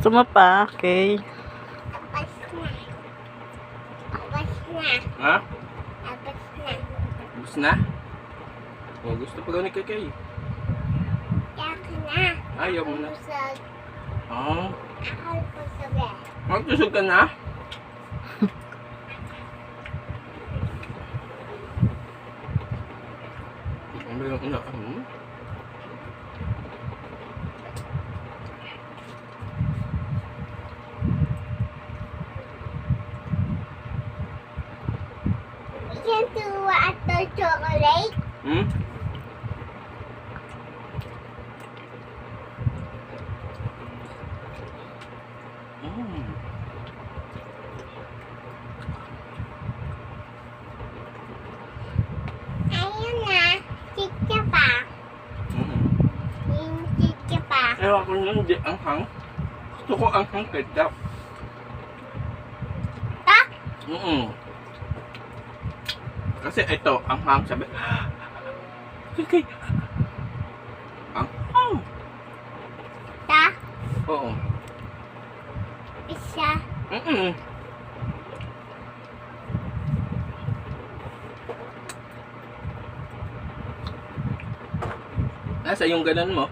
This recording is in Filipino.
Gusto mo pa? Okay. Tapos na. Tapos na. Ha? Tapos na. Gusto na? O, gusto pa gawin ni Kay. Yak na. Ayaw mo na. Busog. Oh. Ako busog eh. Magtusog ka na? Ang bilang na. Yan tuwa at the chocolate. Hmm? Mm. Ayun na. Chicha pa. Mm. Yung chicha pa. Ewan ko nyo, hindi anghang. Gusto ko anghang ketchup. Ta? Kasi ito, anghang sabi. Okay. Anghang. Ta? Oo. Isa. Nasa yung ganun mo?